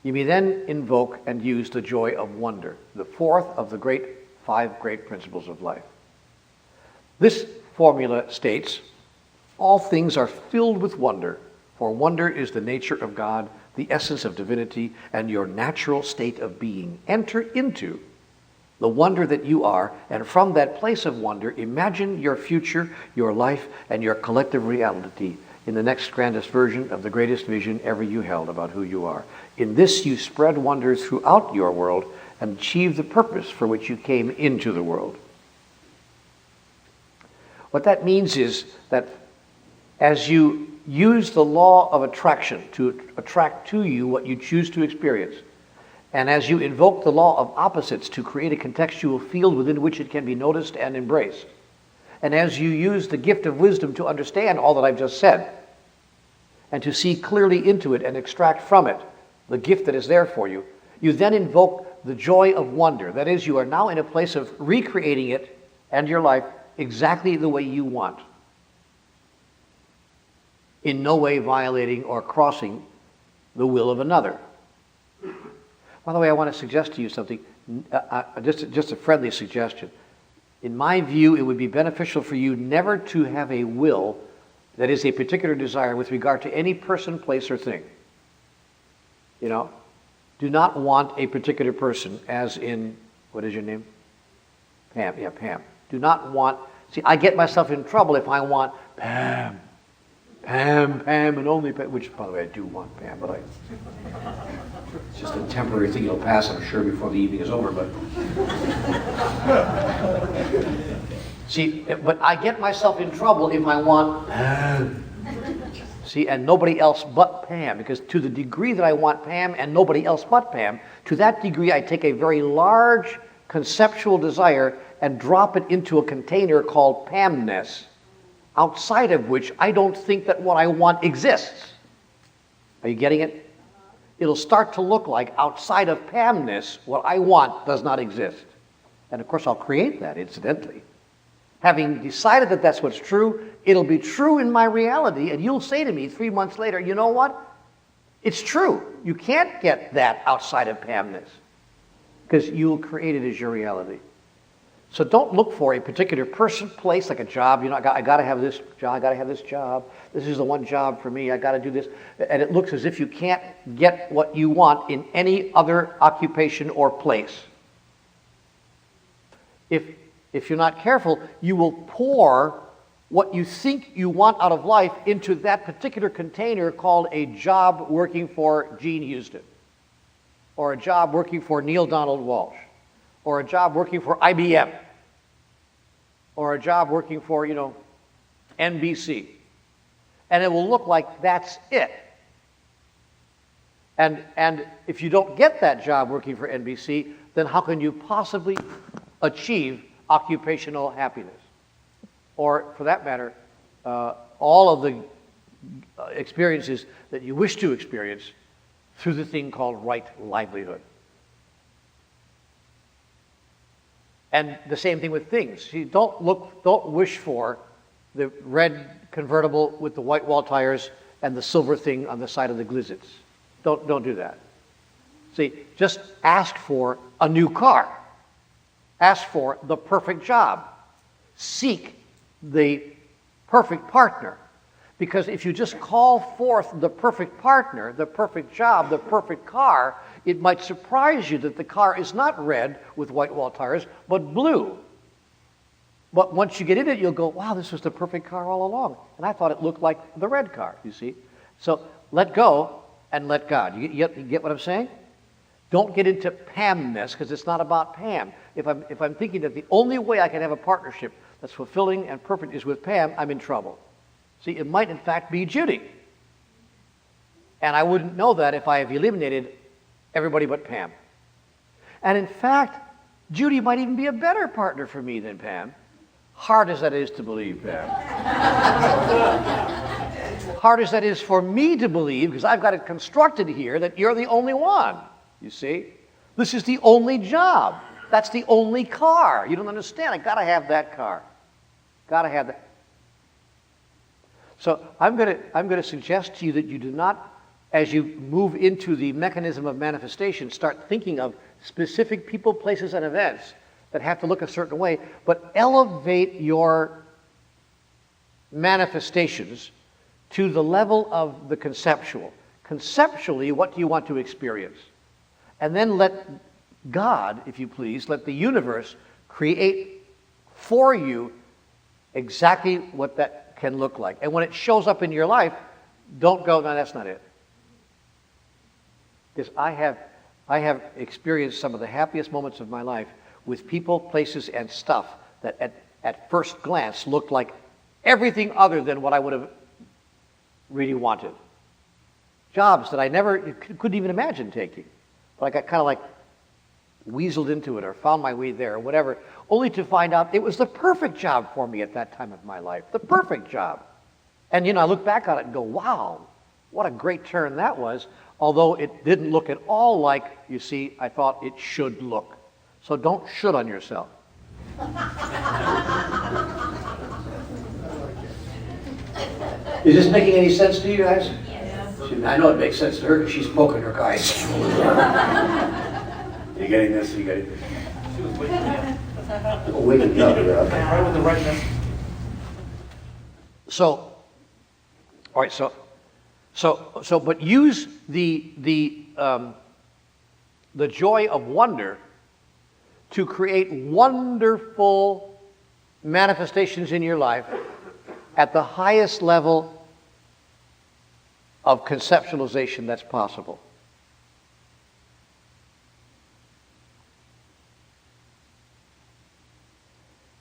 You may then invoke and use the joy of wonder, the fourth of the five great principles of life. This formula states, all things are filled with wonder, for wonder is the nature of God, the essence of divinity, and your natural state of being. Enter into the wonder that you are, and from that place of wonder, imagine your future, your life, and your collective reality in the next grandest version of the greatest vision ever you held about who you are. In this you spread wonder throughout your world and achieve the purpose for which you came into the world. What that means is that as you use the law of attraction to attract to you what you choose to experience, and as you invoke the law of opposites to create a contextual field within which it can be noticed and embraced, and as you use the gift of wisdom to understand all that I've just said, and to see clearly into it and extract from it the gift that is there for you, you then invoke the joy of wonder. That is, you are now in a place of recreating it and your life exactly the way you want, in no way violating or crossing the will of another. By the way, I want to suggest to you something, just a friendly suggestion. In my view, it would be beneficial for you never to have a will that is a particular desire with regard to any person, place, or thing. You know, do not want a particular person, as in, what is your name? Pam. Yeah, Pam. Do not want, see, I get myself in trouble if I want Pam. Pam, and only Pam, which, by the way, I do want Pam, but it's just a temporary thing. It'll pass, I'm sure, before the evening is over, but... See, but I get myself in trouble if I want Pam. See, and nobody else but Pam, because to the degree that I want Pam and nobody else but Pam, to that degree I take a very large conceptual desire and drop it into a container called Pamness, outside of which I don't think that what I want exists. Are you getting it? It'll start to look like outside of Pamness, what I want does not exist. And of course I'll create that, incidentally. Having decided that that's what's true, it'll be true in my reality, and you'll say to me 3 months later, you know what? It's true. You can't get that outside of Pamness, because you'll create it as your reality. So don't look for a particular person, place, like a job. You know, I got to have this job. I got to have this job. This is the one job for me. I got to do this. And it looks as if you can't get what you want in any other occupation or place. If you're not careful, you will pour what you think you want out of life into that particular container called a job working for Gene Houston, or a job working for Neil Donald Walsh, or a job working for IBM, or a job working for, NBC. And it will look like that's it. And if you don't get that job working for NBC, then how can you possibly achieve occupational happiness? Or, for that matter, all of the experiences that you wish to experience through the thing called right livelihood. And the same thing with things. You don't wish for the red convertible with the white wall tires and the silver thing on the side of the Glizzits. Don't do that. See, just ask for a new car. Ask for the perfect job. Seek the perfect partner. Because if you just call forth the perfect partner, the perfect job, the perfect car, it might surprise you that the car is not red with white wall tires, but blue. But once you get in it, you'll go, wow, this was the perfect car all along. And I thought it looked like the red car, you see. So let go and let God. You get what I'm saying? Don't get into Pamness, because it's not about Pam. If I'm thinking that the only way I can have a partnership that's fulfilling and perfect is with Pam, I'm in trouble. See, it might in fact be Judy. And I wouldn't know that if I have eliminated everybody but Pam. And in fact, Judy might even be a better partner for me than Pam. Hard as that is to believe, Pam. Hard as that is for me to believe, because I've got it constructed here that you're the only one. You see? This is the only job. That's the only car. You don't understand. I got to have that car. Got to have that. So I'm going to suggest to you that you do not as you move into the mechanism of manifestation, start thinking of specific people, places, and events that have to look a certain way, but elevate your manifestations to the level of the conceptual. Conceptually, what do you want to experience? And then let God, if you please, let the universe create for you exactly what that can look like. And when it shows up in your life, don't go, no, that's not it. Because I have experienced some of the happiest moments of my life with people, places, and stuff that at first glance looked like everything other than what I would have really wanted. Jobs that I never couldn't even imagine taking. But I got kind of like weaseled into it or found my way there or whatever, only to find out it was the perfect job for me at that time of my life. The perfect job. And, I look back on it and go, wow, what a great turn that was, although it didn't look at all like, you see, I thought it should look. So don't should on yourself. Is this making any sense to you guys? Yes. I know it makes sense to her because she's poking her guys. You getting this? You getting this? She was waking me up. Oh, waking me up. Okay. Right with the right message. So, all right. So, but use the joy of wonder to create wonderful manifestations in your life at the highest level of conceptualization that's possible.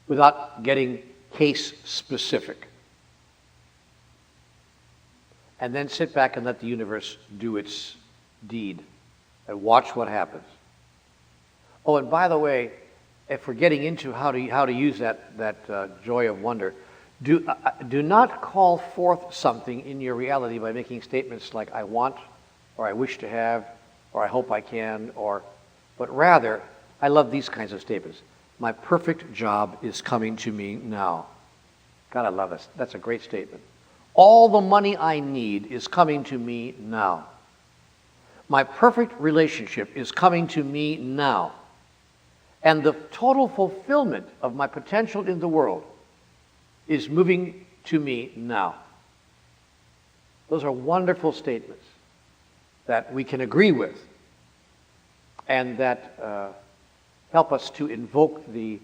Without getting case specific. And then sit back and let the universe do its deed and watch what happens. Oh, and by the way, if we're getting into how to use that joy of wonder, do not call forth something in your reality by making statements like I want, or I wish to have, or I hope I can, but rather, I love these kinds of statements. My perfect job is coming to me now. God, I love this. That's a great statement. All the money I need is coming to me now. My perfect relationship is coming to me now. And the total fulfillment of my potential in the world is moving to me now. Those are wonderful statements that we can agree with and that help us to invoke the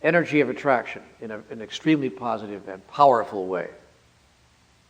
energy of attraction in an extremely positive and powerful way.